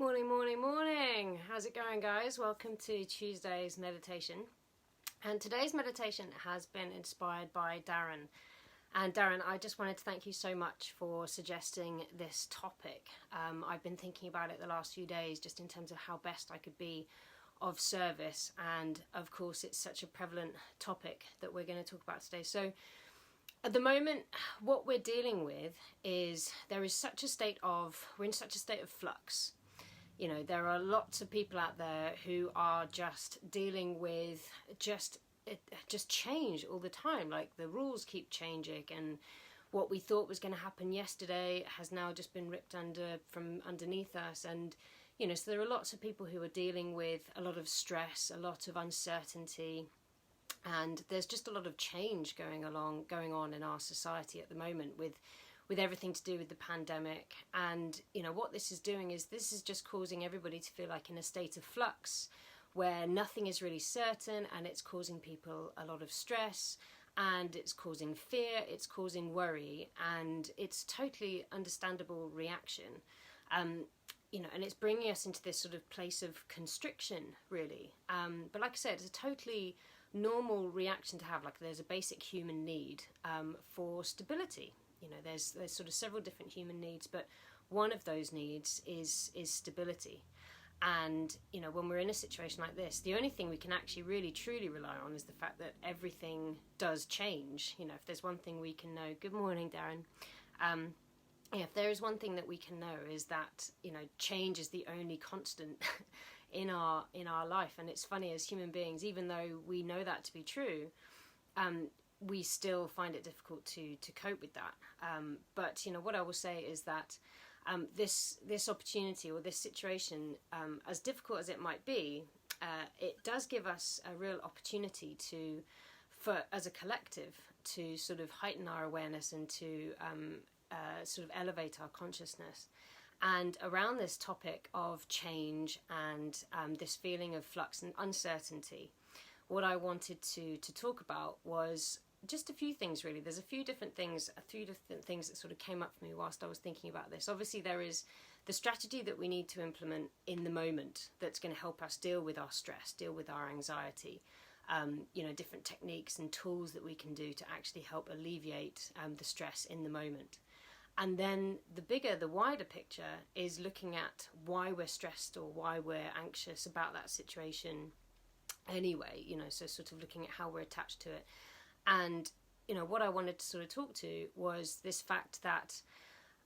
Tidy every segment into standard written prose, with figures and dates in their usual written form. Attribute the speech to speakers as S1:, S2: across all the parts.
S1: Morning, morning, morning. How's it going, guys? Welcome to Tuesday's meditation. And today's meditation has been inspired by Darren. And Darren, I just wanted to thank you so much for suggesting this topic. I've been thinking about it the last few days, just in terms of how best I could be of service. And of course, it's such a prevalent topic that we're going to talk about today. So at the moment, what we're dealing with is we're in such a state of flux. You know, there are lots of people out there who are just dealing with just change all the time. Like, the rules keep changing, and what we thought was going to happen yesterday has now just been ripped from underneath us. And you know, so there are lots of people who are dealing with a lot of stress, a lot of uncertainty, and there's just a lot of change going on in our society at the moment with everything to do with the pandemic. And you know, what this is doing is this is just causing everybody to feel like in a state of flux where nothing is really certain, and it's causing people a lot of stress, and it's causing fear, it's causing worry, and it's totally understandable reaction. You know, and it's bringing us into this sort of place of constriction, really. But like I said, it's a totally normal reaction to have. Like, there's a basic human need for stability. You know, there's sort of several different human needs, but one of those needs is stability. And you know, when we're in a situation like this, the only thing we can actually really truly rely on is the fact that everything does change. You know, if there's one thing we can know, good morning, Darren. If there is one thing that we can know, is that, you know, change is the only constant in our life. And it's funny, as human beings, even though we know that to be true, we still find it difficult to cope with that. But you know, what I will say is that this opportunity or this situation, as difficult as it might be, it does give us a real opportunity as a collective, to sort of heighten our awareness and to sort of elevate our consciousness. And around this topic of change and this feeling of flux and uncertainty, what I wanted to talk about was just a few things, really. There's a few different things that sort of came up for me whilst I was thinking about this. Obviously, there is the strategy that we need to implement in the moment that's going to help us deal with our stress, deal with our anxiety. You know, different techniques and tools that we can do to actually help alleviate the stress in the moment. And then the wider picture is looking at why we're stressed or why we're anxious about that situation anyway, you know, so sort of looking at how we're attached to it. And, you know, what I wanted to sort of talk to was this fact that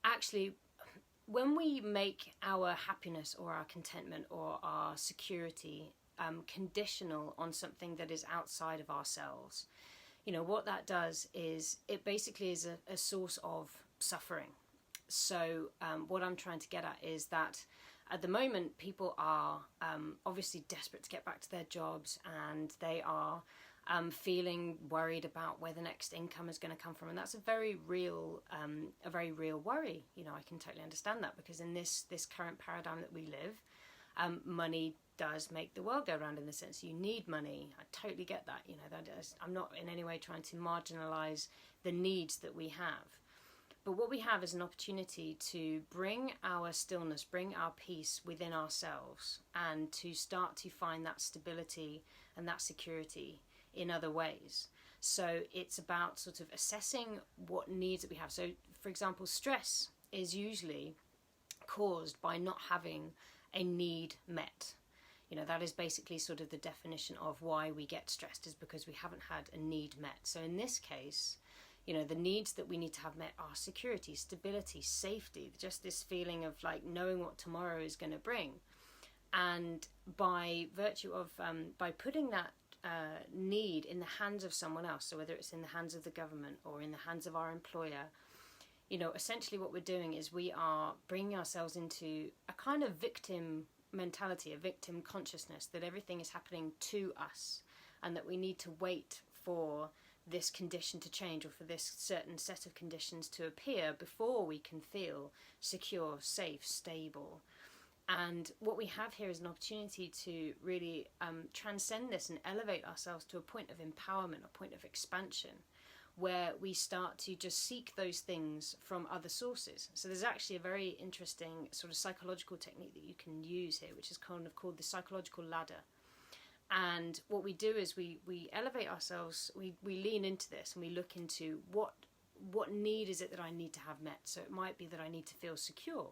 S1: actually, when we make our happiness or our contentment or our security conditional on something that is outside of ourselves, you know, what that does is it basically is a source of suffering. So what I'm trying to get at is that at the moment, people are obviously desperate to get back to their jobs, and they are feeling worried about where the next income is going to come from, and that's a very real worry. You know, I can totally understand that, because in this current paradigm that we live, money does make the world go round, in the sense you need money. I totally get that. You know, I'm not in any way trying to marginalise the needs that we have. But what we have is an opportunity to bring our stillness, bring our peace within ourselves, and to start to find that stability and that security in other ways. So it's about sort of assessing what needs that we have. So, for example, stress is usually caused by not having a need met. You know, that is basically sort of the definition of why we get stressed, is because we haven't had a need met. So in this case, you know, the needs that we need to have met are security, stability, safety, just this feeling of like knowing what tomorrow is going to bring. And by virtue of, by putting that need in the hands of someone else, so whether it's in the hands of the government or in the hands of our employer, you know, essentially what we're doing is we are bringing ourselves into a kind of victim mentality, a victim consciousness, that everything is happening to us, and that we need to wait for this condition to change, or for this certain set of conditions to appear before we can feel secure, safe, stable. And what we have here is an opportunity to really transcend this and elevate ourselves to a point of empowerment, a point of expansion, where we start to just seek those things from other sources. So there's actually a very interesting sort of psychological technique that you can use here, which is kind of called the psychological ladder. And what we do is we elevate ourselves, we lean into this, and we look into what need is it that I need to have met. So it might be that I need to feel secure,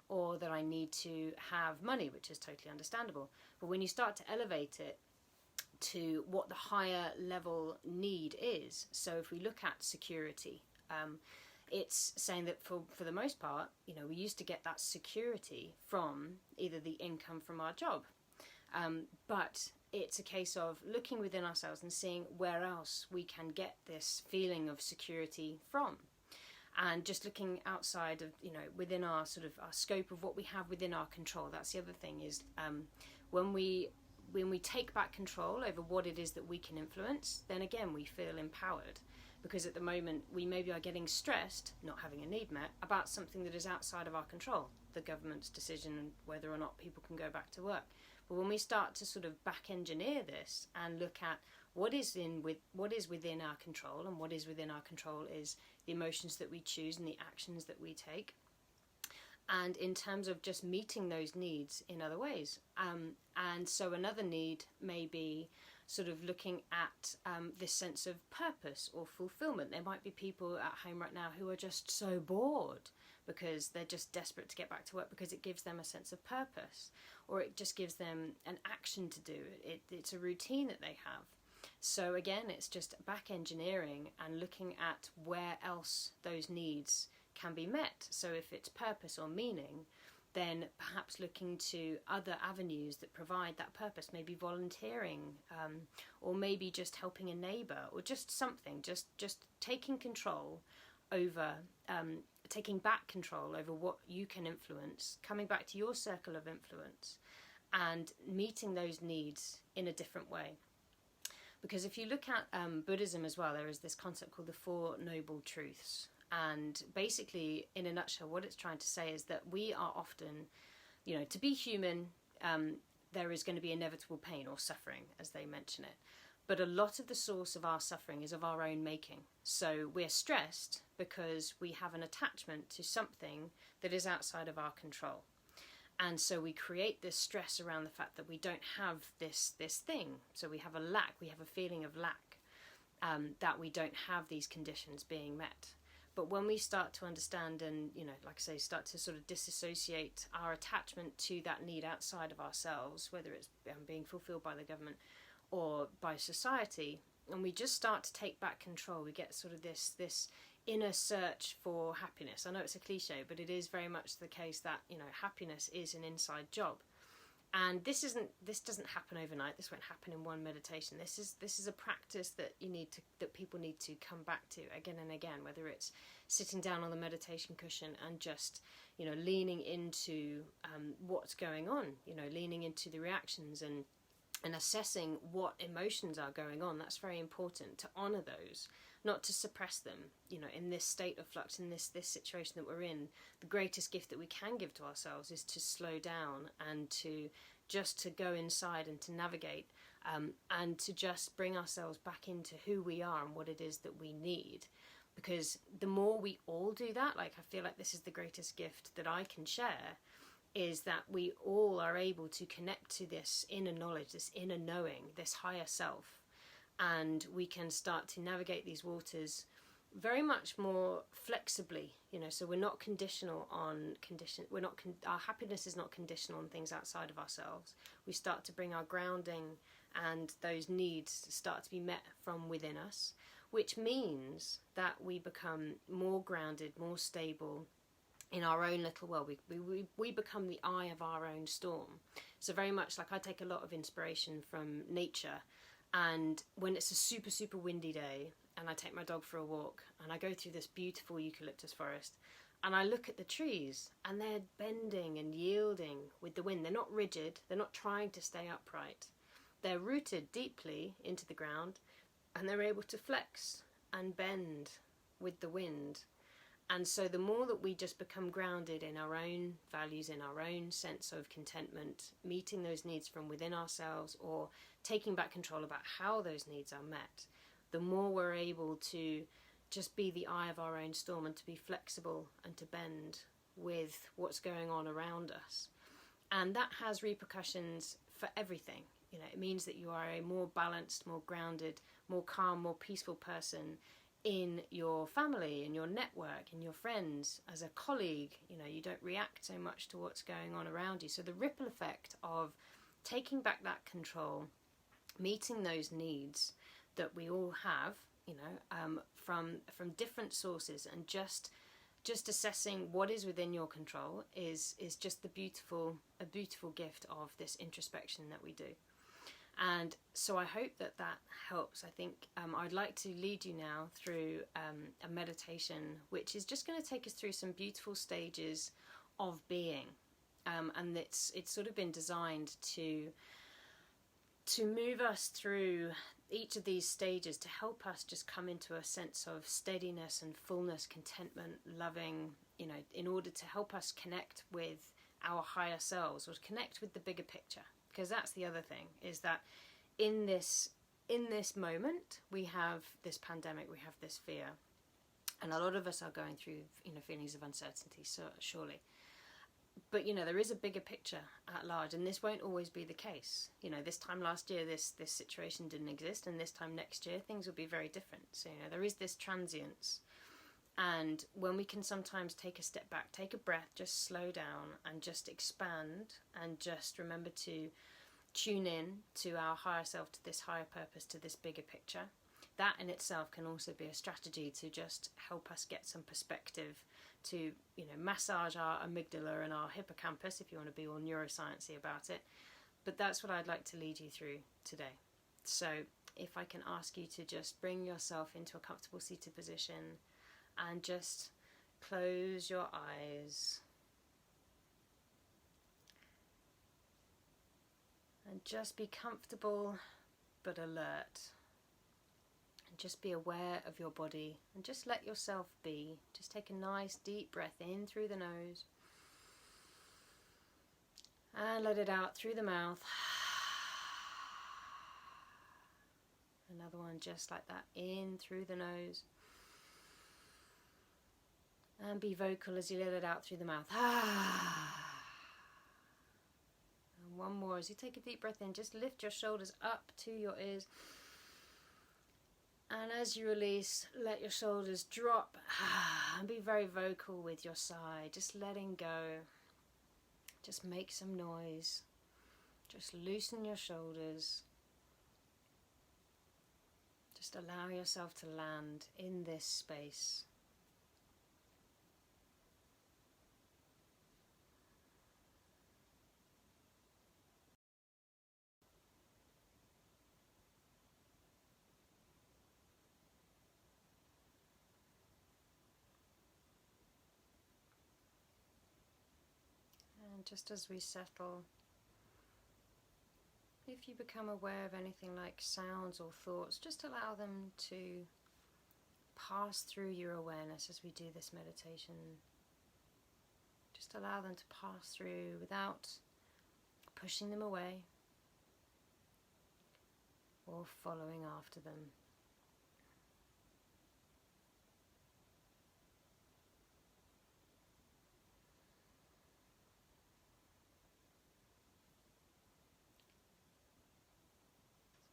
S1: or that I need to have money, which is totally understandable. But when you start to elevate it to what the higher level need is, so if we look at security, it's saying that for the most part, we used to get that security from either the income from our job, but it's a case of looking within ourselves and seeing where else we can get this feeling of security from. And just looking outside of, within our sort of our scope of what we have within our control. That's the other thing is when we take back control over what it is that we can influence, then again we feel empowered. Because at the moment we maybe are getting stressed, not having a need met, about something that is outside of our control, the government's decision whether or not people can go back to work. But when we start to sort of back engineer this and look at what is within our control, and what is within our control is the emotions that we choose and the actions that we take, and in terms of just meeting those needs in other ways. And so another need may be sort of looking at this sense of purpose or fulfillment. There might be people at home right now who are just so bored because they're just desperate to get back to work, because it gives them a sense of purpose, or it just gives them an action to do. It's a routine that they have. So again, it's just back engineering and looking at where else those needs can be met. So if it's purpose or meaning, then perhaps looking to other avenues that provide that purpose, maybe volunteering, or maybe just helping a neighbour, or just something, just taking control over, taking back control over what you can influence, coming back to your circle of influence and meeting those needs in a different way. Because if you look at Buddhism as well, there is this concept called the Four Noble Truths. And basically, in a nutshell, what it's trying to say is that we are often, to be human, there is going to be inevitable pain or suffering, as they mention it. But a lot of the source of our suffering is of our own making. So we're stressed because we have an attachment to something that is outside of our control. And so we create this stress around the fact that we don't have this thing. So we have a lack, we have a feeling of lack, that we don't have these conditions being met. But when we start to understand and, like I say, start to sort of disassociate our attachment to that need outside of ourselves, whether it's being fulfilled by the government or by society, and we just start to take back control, we get sort of this inner search for happiness. I know it's a cliche, but it is very much the case that, happiness is an inside job. And this doesn't happen overnight. This won't happen in one meditation. This is a practice that that people need to come back to again and again, whether it's sitting down on the meditation cushion and just, leaning into what's going on, leaning into the reactions and assessing what emotions are going on. That's very important, to honour those, not to suppress them. In this state of flux, in this situation that we're in, the greatest gift that we can give to ourselves is to slow down and to go inside and to navigate, and to just bring ourselves back into who we are and what it is that we need. Because the more we all do that, I feel like this is the greatest gift that I can share, is that we all are able to connect to this inner knowledge, this inner knowing, this higher self, and we can start to navigate these waters very much more flexibly, so we're not conditional on our happiness is not conditional on things outside of ourselves. We start to bring our grounding and those needs start to be met from within us, which means that we become more grounded, more stable in our own little world. We become the eye of our own storm. So very much I take a lot of inspiration from nature, and when it's a super, super windy day and I take my dog for a walk and I go through this beautiful eucalyptus forest and I look at the trees and they're bending and yielding with the wind. They're not rigid, they're not trying to stay upright. They're rooted deeply into the ground and they're able to flex and bend with the wind. And so the more that we just become grounded in our own values, in our own sense of contentment, meeting those needs from within ourselves or taking back control about how those needs are met, the more we're able to just be the eye of our own storm and to be flexible and to bend with what's going on around us. And that has repercussions for everything. You know, it means that you are a more balanced, more grounded, more calm, more peaceful person in your family, in your network, in your friends, as a colleague. You know, you don't react so much to what's going on around you. So the ripple effect of taking back that control, meeting those needs that we all have, you know, from different sources, and just assessing what is within your control is just a beautiful gift of this introspection that we do. And so I hope that helps. I think I'd like to lead you now through a meditation which is just going to take us through some beautiful stages of being, and it's sort of been designed to move us through each of these stages to help us just come into a sense of steadiness and fullness, contentment, loving, you know, in order to help us connect with our higher selves, or connect with the bigger picture. Because that's the other thing, is that in this moment we have this pandemic, we have this fear, and a lot of us are going through, you know, feelings of uncertainty, so surely. But, you know, there is a bigger picture at large, and this won't always be the case. You know, this time last year this situation didn't exist, and this time next year things will be very different. So, you know, there is this transience. And when we can sometimes take a step back, take a breath, just slow down and just expand, and just remember to tune in to our higher self, to this higher purpose, to this bigger picture, that in itself can also be a strategy to just help us get some perspective, to, you know, massage our amygdala and our hippocampus, if you want to be all neuroscience-y about it. But that's what I'd like to lead you through today. So if I can ask you to just bring yourself into a comfortable seated position and just close your eyes and just be comfortable but alert. Just be aware of your body and just let yourself be. Just take a nice deep breath in through the nose and let it out through the mouth. Another one just like that, in through the nose, and be vocal as you let it out through the mouth. And one more as you take a deep breath in. Just lift your shoulders up to your ears. And as you release, let your shoulders drop, and be very vocal with your sigh, just letting go. Just make some noise. Just loosen your shoulders. Just allow yourself to land in this space. And just as we settle, if you become aware of anything like sounds or thoughts, just allow them to pass through your awareness as we do this meditation. Just allow them to pass through without pushing them away or following after them.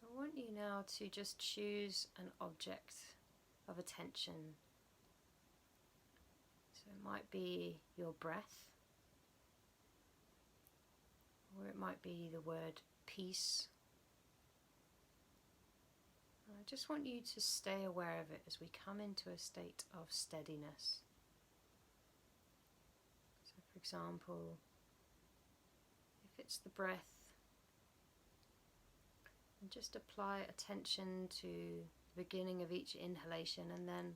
S1: I want you now to just choose an object of attention. So it might be your breath, or it might be the word peace. I just want you to stay aware of it as we come into a state of steadiness. So for example, if it's the breath, and just apply attention to the beginning of each inhalation, and then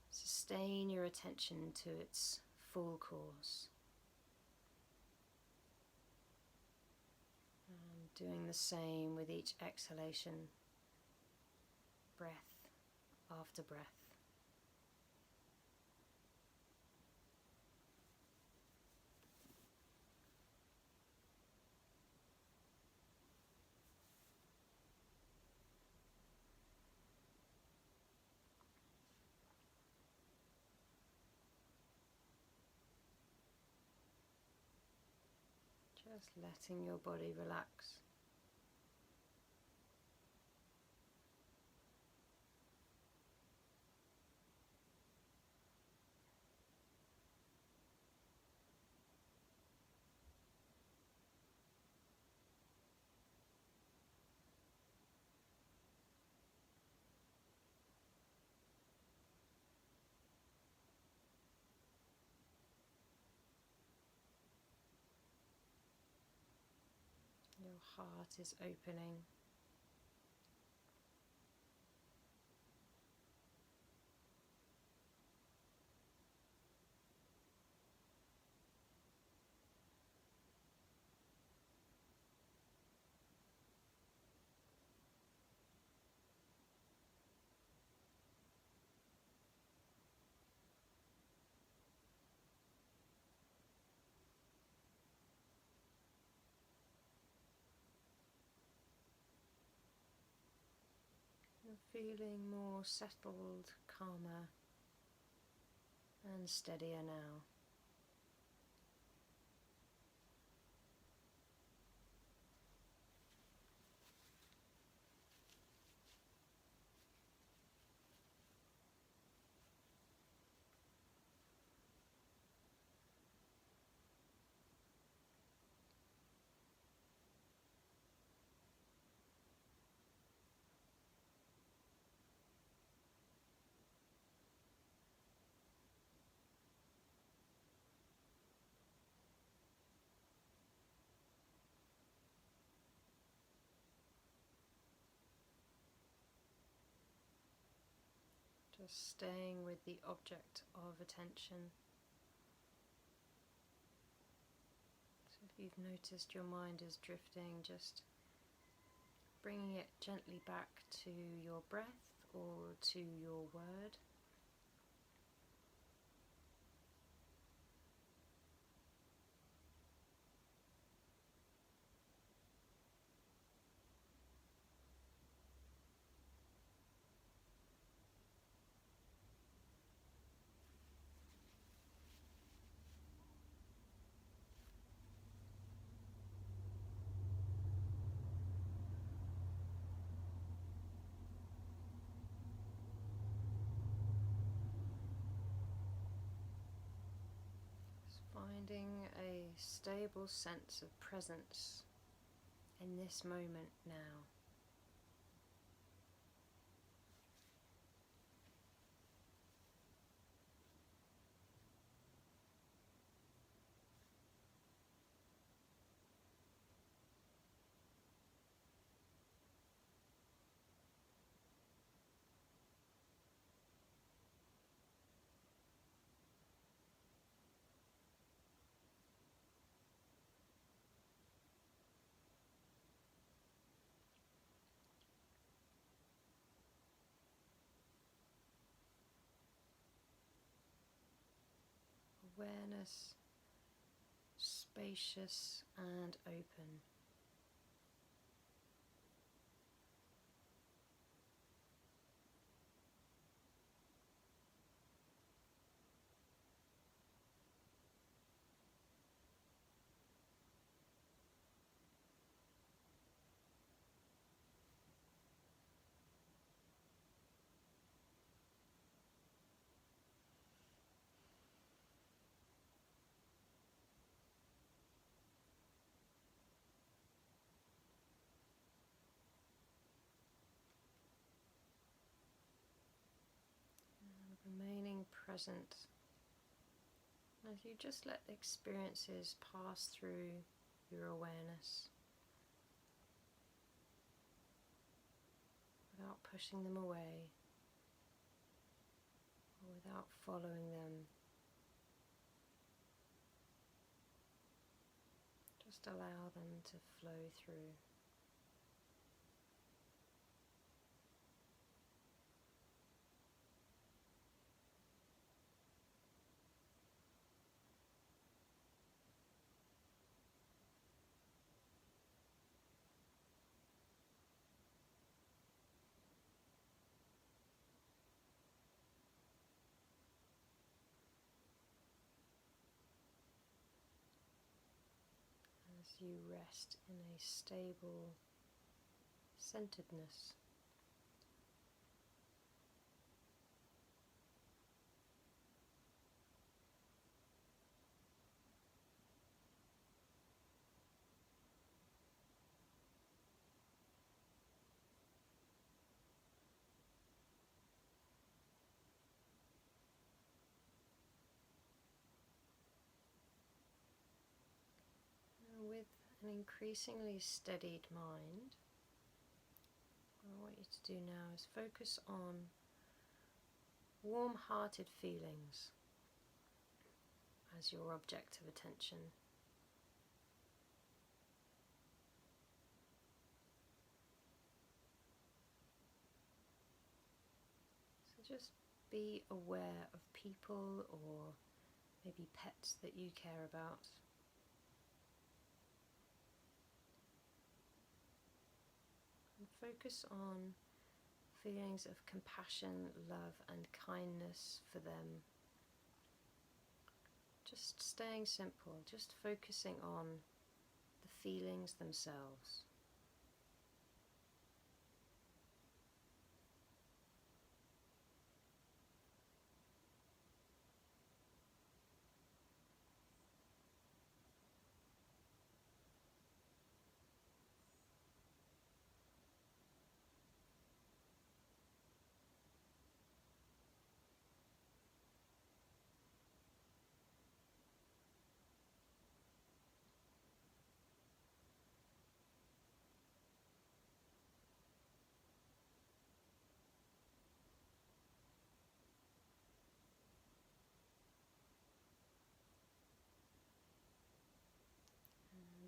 S1: sustain your attention to its full course. And doing the same with each exhalation, breath after breath. Just letting your body relax. Your heart is opening. You're feeling more settled, calmer, and steadier now. Just staying with the object of attention. So if you've noticed your mind is drifting, just bringing it gently back to your breath or to your word. Finding a stable sense of presence in this moment now. Awareness, spacious and open. Remaining present as you just let the experiences pass through your awareness without pushing them away or without following them. Just allow them to flow through. As you rest in a stable centeredness. With an increasingly steadied mind, what I want you to do now is focus on warm-hearted feelings as your object of attention. So just be aware of people or maybe pets that you care about. And focus on feelings of compassion, love and kindness for them. Just staying simple, just focusing on the feelings themselves.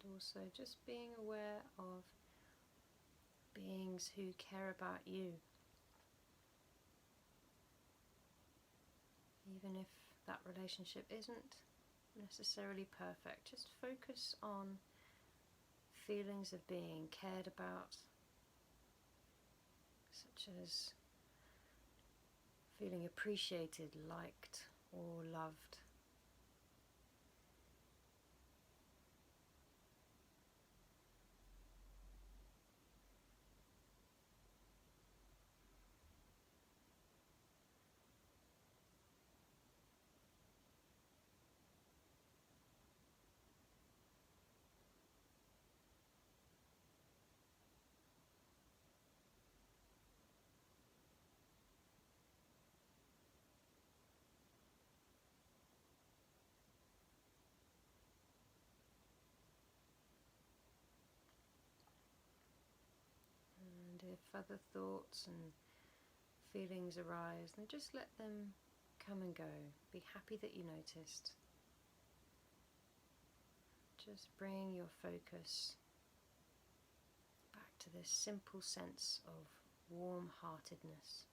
S1: And also just being aware of beings who care about you. Even if that relationship isn't necessarily perfect, just focus on feelings of being cared about, such as feeling appreciated, liked, or loved. And if other thoughts and feelings arise, then just let them come and go. Be happy that you noticed. Just bring your focus back to this simple sense of warm-heartedness.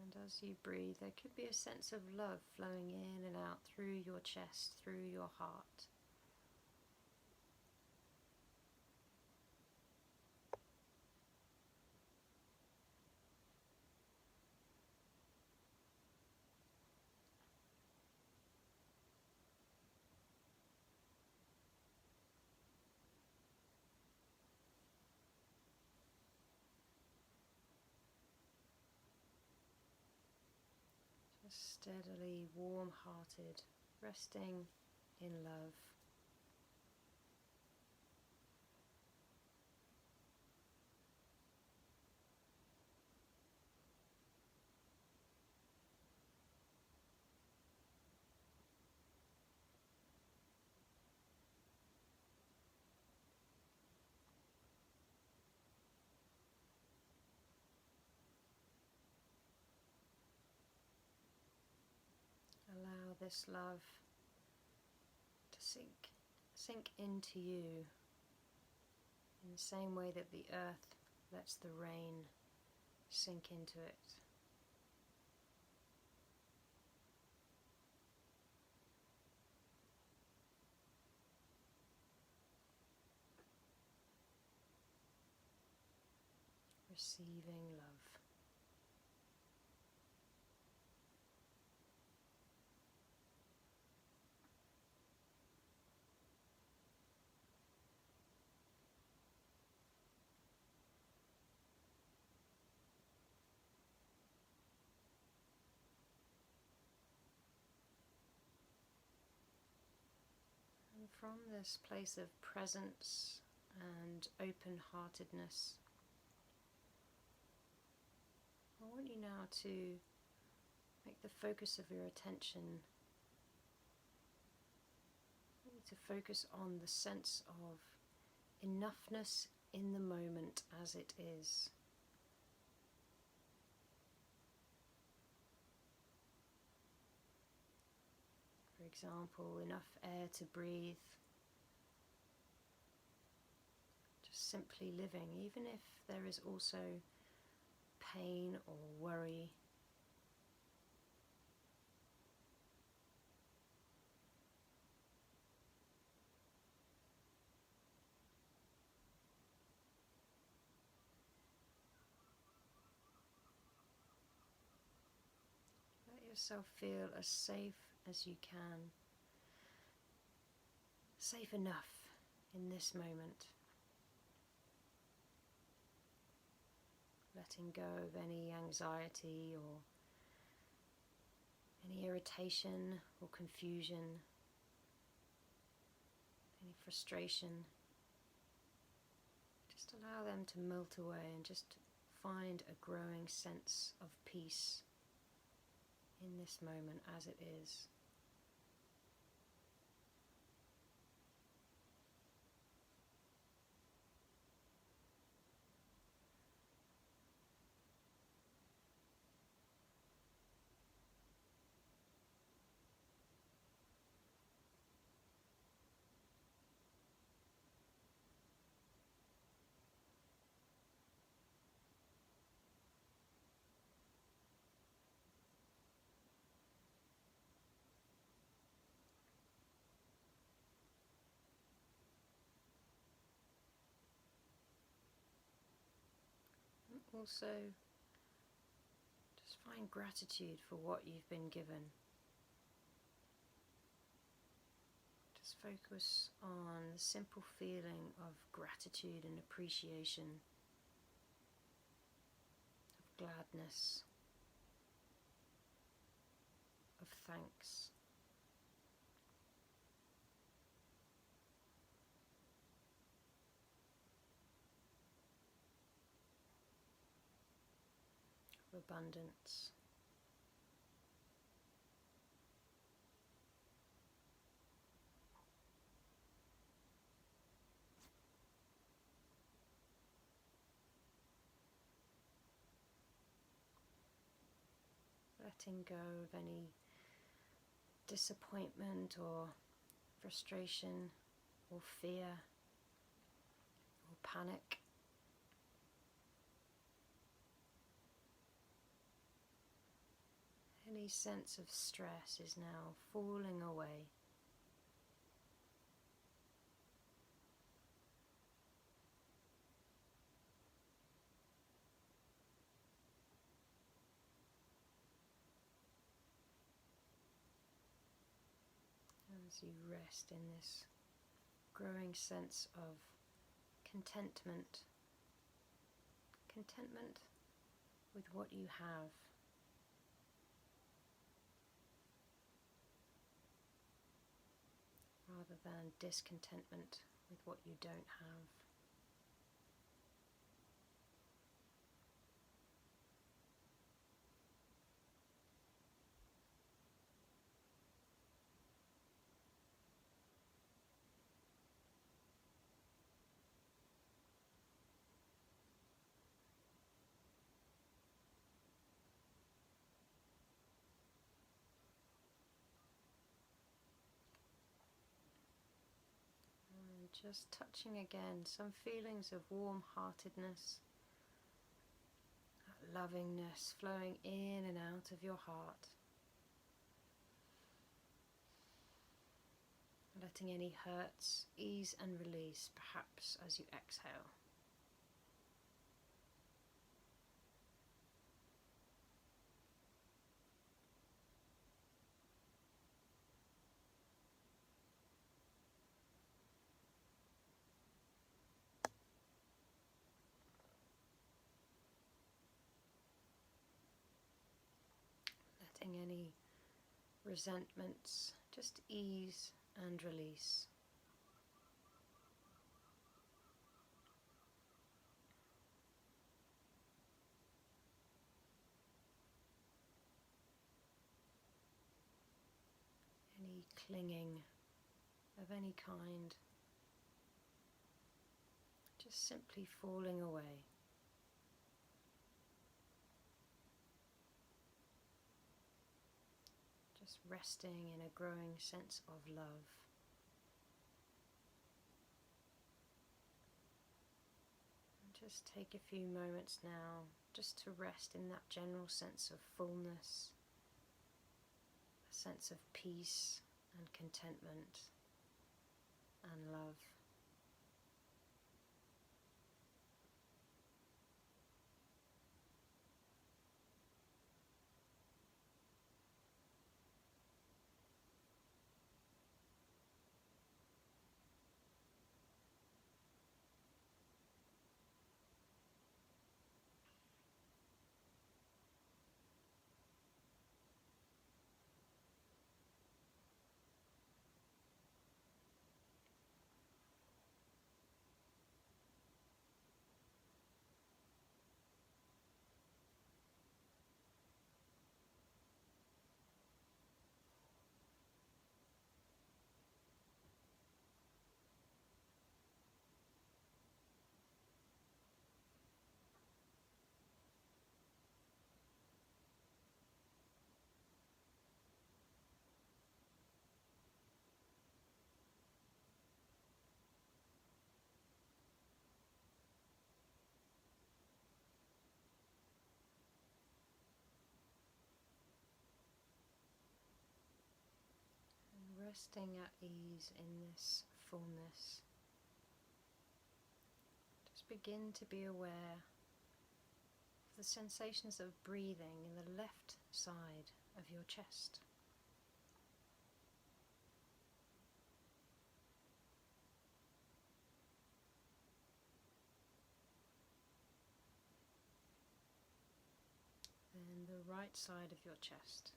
S1: And as you breathe, there could be a sense of love flowing in and out through your chest, through your heart. Just steadily warm-hearted, resting in love. this love to sink into you in the same way that the earth lets the rain sink into it. Receiving love. And from this place of presence and open-heartedness, I want you now to make the focus of your attention, to focus on the sense of enoughness in the moment as it is. For example, enough air to breathe, just simply living, even if there is also pain or worry. Let yourself feel as safe as you can, safe enough in this moment. Letting go of any anxiety or any irritation or confusion, any frustration. Just allow them to melt away and just find a growing sense of peace in this moment as it is. Also, just find gratitude for what you've been given. Just focus on the simple feeling of gratitude and appreciation, of gladness, of thanks. Abundance. Letting go of any disappointment or frustration or fear or panic. Any sense of stress is now falling away. As you rest in this growing sense of contentment, contentment with what you have. Rather than discontentment with what you don't have. just touching again some feelings of warm-heartedness, lovingness flowing in and out of your heart. Letting any hurts ease and release, perhaps as you exhale. Letting any resentments just ease and release. Any clinging of any kind, just simply falling away. Just resting in a growing sense of love. And just take a few moments now just to rest in that general sense of fullness, a sense of peace and contentment and love. Resting at ease in this fullness. Just begin to be aware of the sensations of breathing in the left side of your chest. Then the right side of your chest.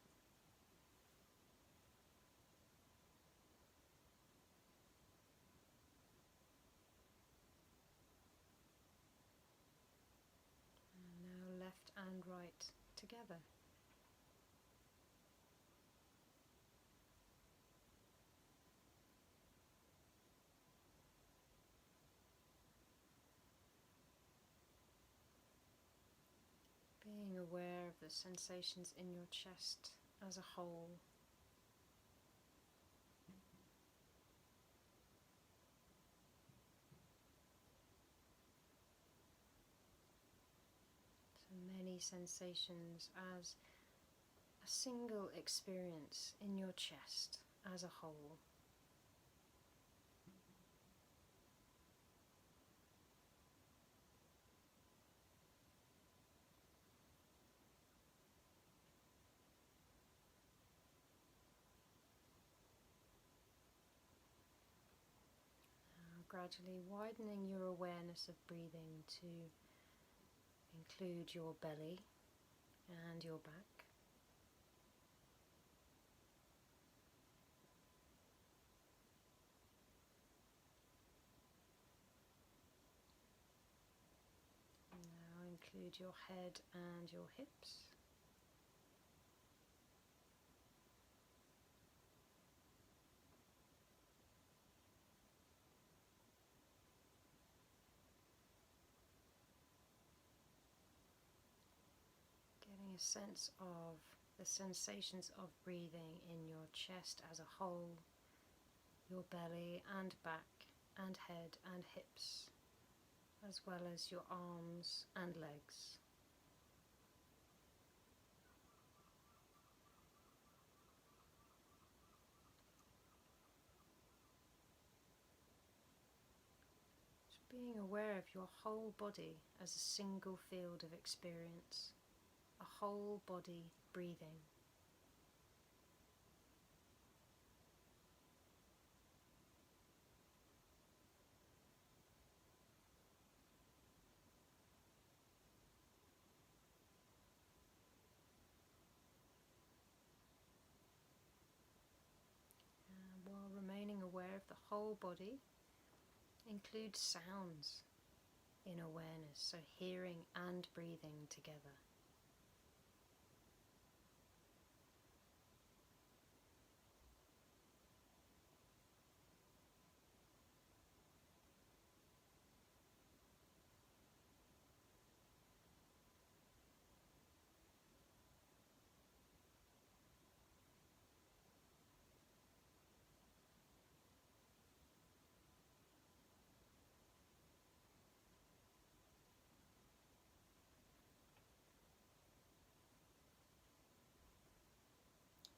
S1: Left and right together. Being aware of the sensations in your chest as a whole. Many sensations as a single experience in your chest as a whole. Now, gradually widening your awareness of breathing to include your belly and your back. Now include your head and your hips. Getting a sense of the sensations of breathing in your chest as a whole, your belly and back, and head and hips, as well as your arms and legs. Just being aware of your whole body as a single field of experience, a whole body breathing. While remaining aware of the whole body, include sounds in awareness, so hearing and breathing together.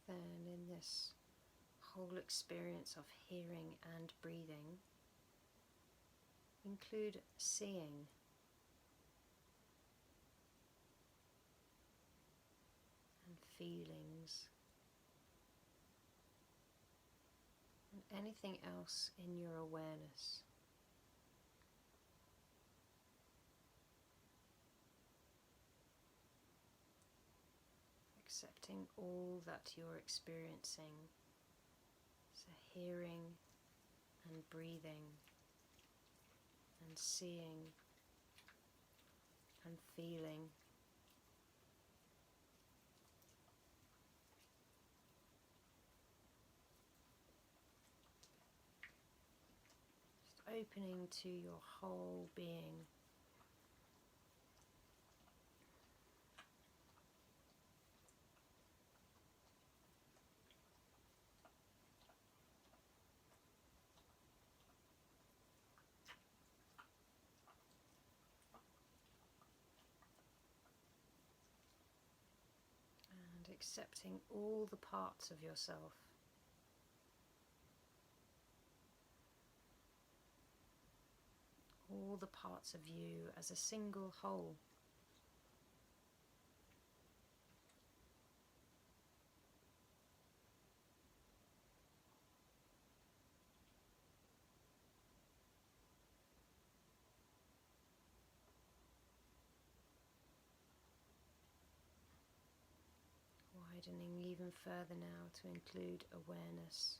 S1: Then in this whole experience of hearing and breathing, include seeing. And feelings. And anything else in your awareness. Accepting all that you're experiencing, so hearing and breathing and seeing and feeling. Just opening to your whole being. Accepting all the parts of yourself. All the parts of you as a single whole. Widening even further now to include awareness,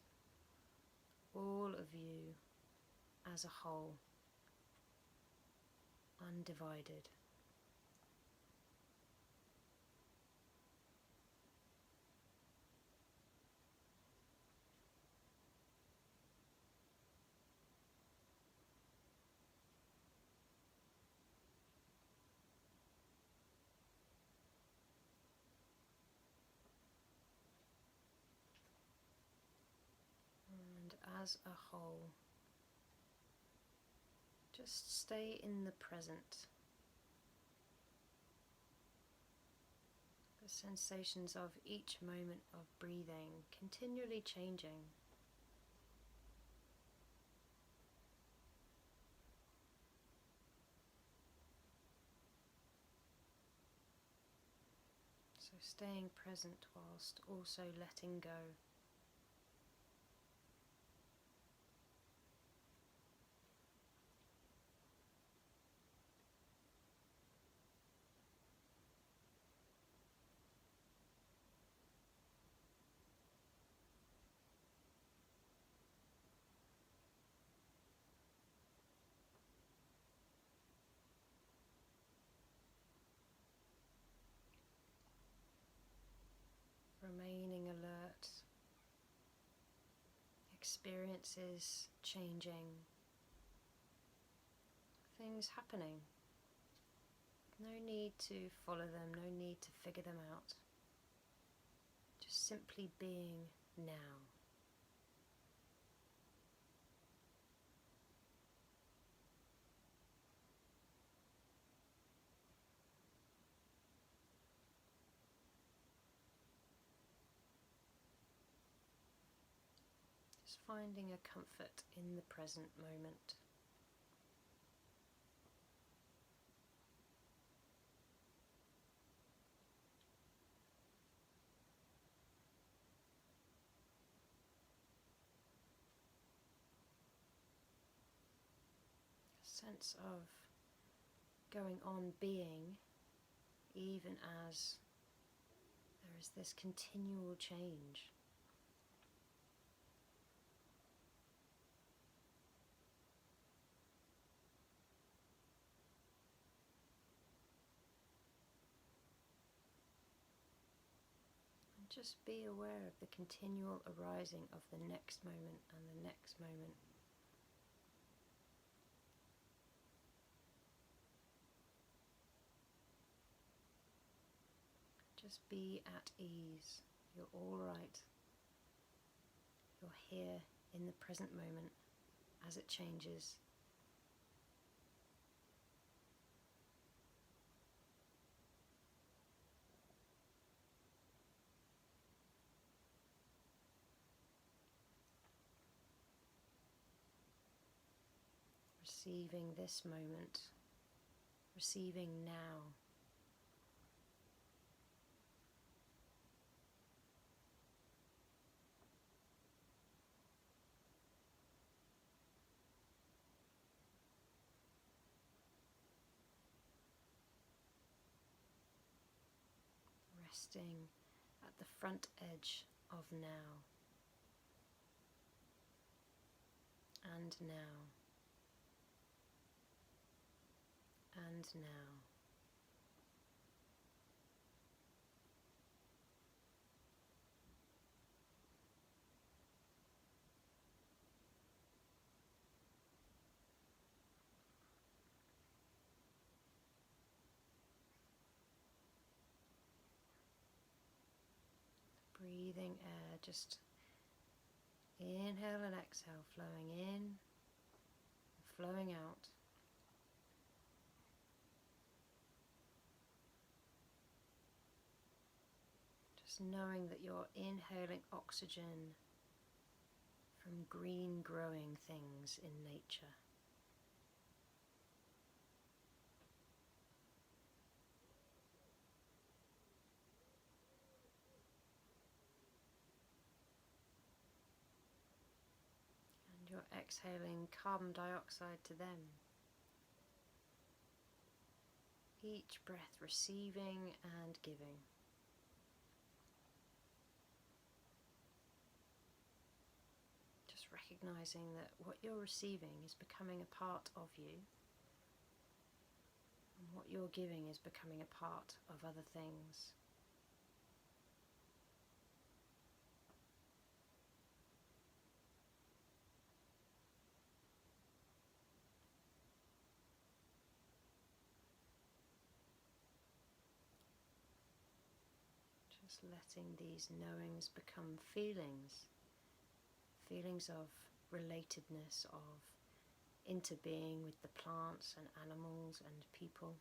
S1: all of you as a whole, undivided. As a whole, just stay in the present. The sensations of each moment of breathing continually changing. So staying present whilst also letting go. Remaining alert, experiences changing, things happening. No need to follow them, no need to figure them out. Just simply being now. Just finding a comfort in the present moment. Sense of going on being, even as there is this continual change. And just be aware of the continual arising of the next moment and the next moment. Just be at ease. You're all right. You're here in the present moment as it changes. Receiving this moment, receiving now. Resting at the front edge of now, and now, and now. Breathing air, just inhale and exhale, flowing in, flowing out. Just knowing that you're inhaling oxygen from green growing things in nature. You're exhaling carbon dioxide to them. Each breath receiving and giving. Just recognizing that what you're receiving is becoming a part of you, and what you're giving is becoming a part of other things. Just letting these knowings become feelings. Feelings of relatedness, of interbeing with the plants and animals and people.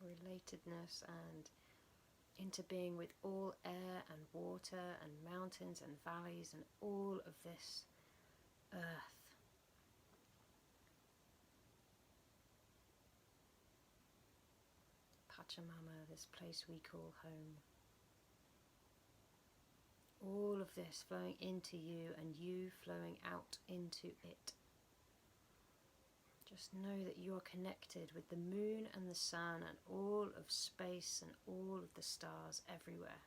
S1: Relatedness and interbeing with all air and water and mountains and valleys and all of this earth. Pachamama, this place we call home. All of this flowing into you and you flowing out into it. Just know that you are connected with the moon and the sun and all of space and all of the stars everywhere.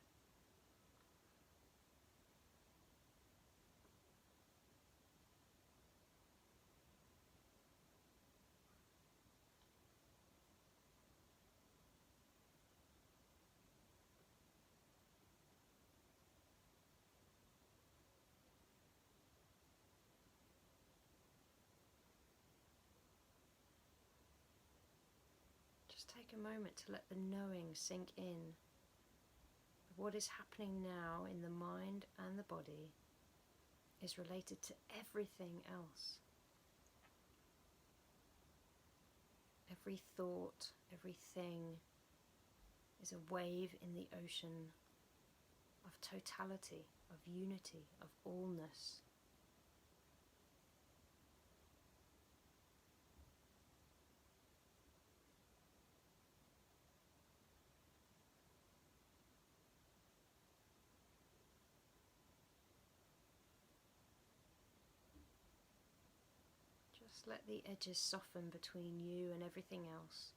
S1: take a moment to let the knowing sink in. What is happening now in the mind and the body is related to everything else. Every thought, everything is a wave in the ocean of totality, of unity, of allness. Just let the edges soften between you and everything else.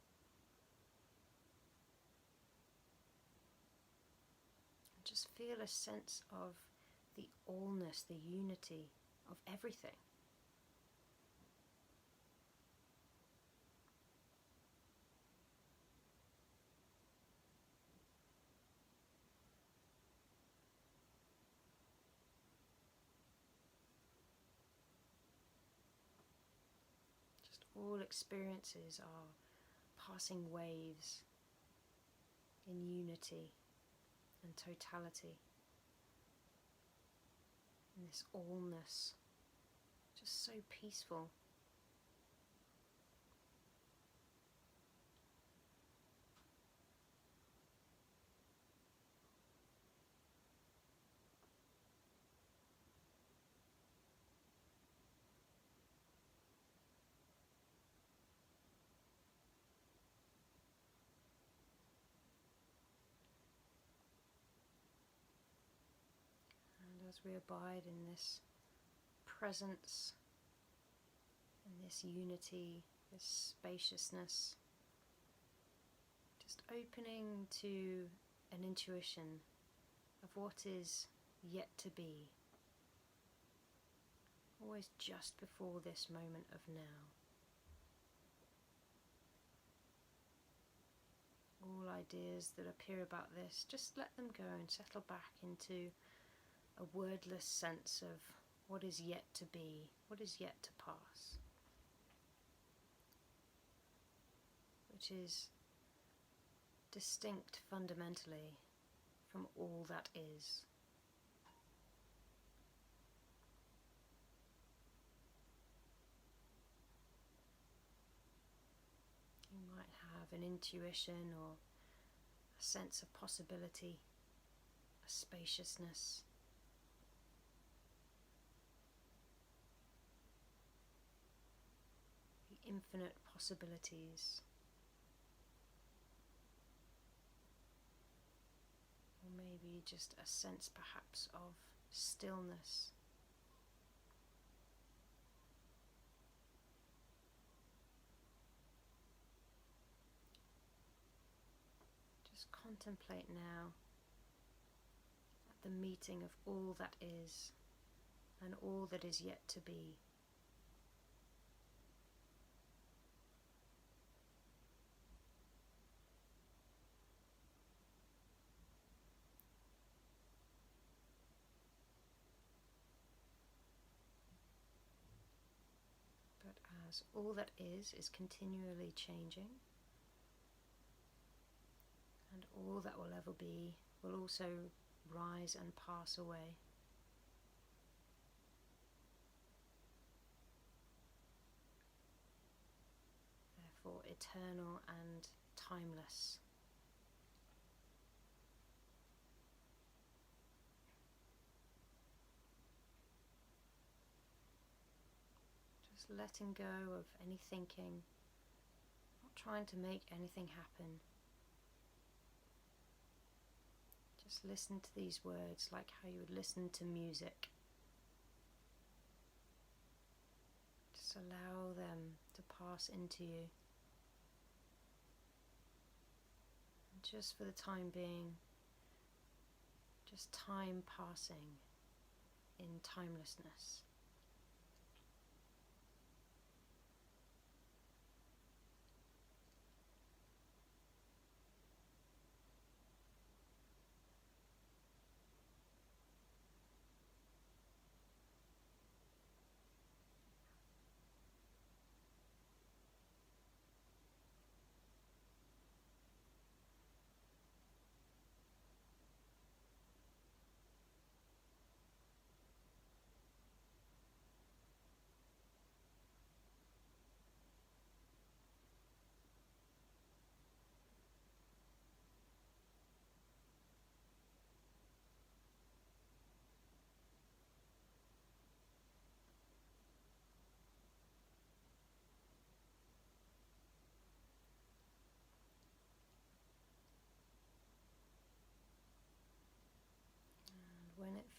S1: And just feel a sense of the allness, the unity of everything. All experiences are passing waves in unity and totality, and this allness, just so peaceful. As we abide in this presence, in this unity, this spaciousness, just opening to an intuition of what is yet to be, always just before this moment of now. All ideas that appear about this, just let them go and settle back into a wordless sense of what is yet to be, what is yet to pass, which is distinct fundamentally from all that is. You might have an intuition or a sense of possibility, a spaciousness. The infinite possibilities. Or maybe just a sense perhaps of stillness. Just contemplate now at the meeting of all that is and all that is yet to be. But as all that is continually changing, and all that will ever be will also rise and pass away. Therefore eternal and timeless. Just letting go of any thinking, not trying to make anything happen. Just listen to these words like how you would listen to music. Just allow them to pass into you. And just for the time being, just time passing in timelessness.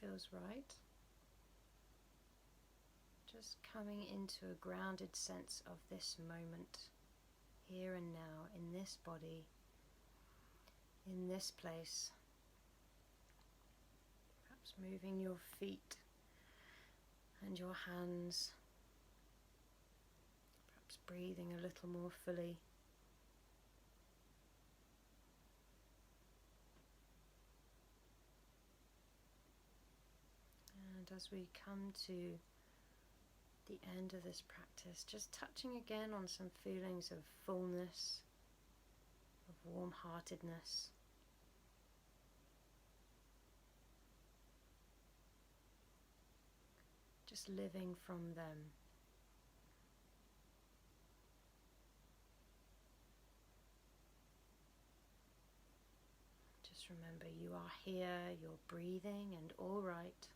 S1: feels right. Just coming into a grounded sense of this moment, here and now, in this body, in this place. Perhaps moving your feet and your hands. Perhaps breathing a little more fully. And as we come to the end of this practice, just touching again on some feelings of fullness, of warm-heartedness. Just living from them. Just remember, you are here, you're breathing and all right.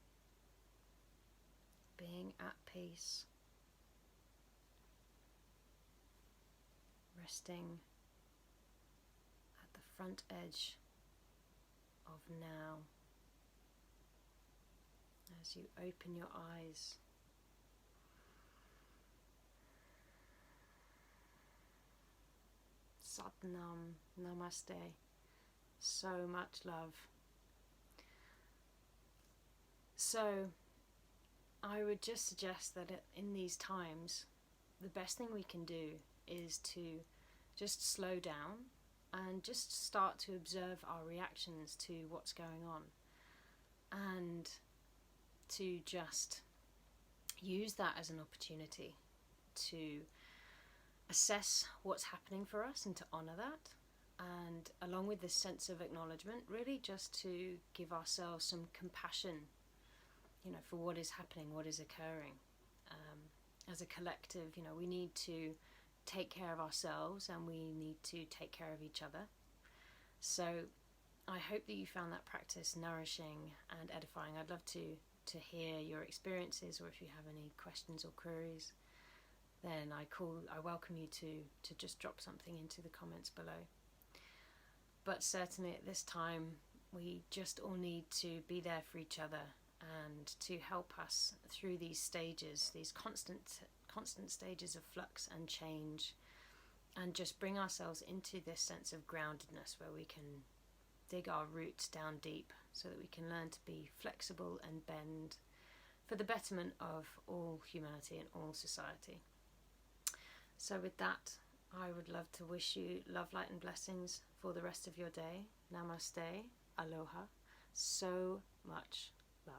S1: Being at peace, resting at the front edge of now as you open your eyes. Satnam, Namaste, so much love. So I would just suggest that in these times, the best thing we can do is to just slow down and just start to observe our reactions to what's going on, and to just use that as an opportunity to assess what's happening for us and to honour that. And along with this sense of acknowledgement, really just to give ourselves some compassion, for what is happening, what is occurring. As a collective, we need to take care of ourselves and we need to take care of each other. So I hope that you found that practice nourishing and edifying. I'd love to hear your experiences, or if you have any questions or queries, then I welcome you to just drop something into the comments below. But certainly at this time, we just all need to be there for each other and to help us through these stages, these constant stages of flux and change, and just bring ourselves into this sense of groundedness where we can dig our roots down deep so that we can learn to be flexible and bend for the betterment of all humanity and all society. So with that, I would love to wish you love, light and blessings for the rest of your day. Namaste, aloha, so much love.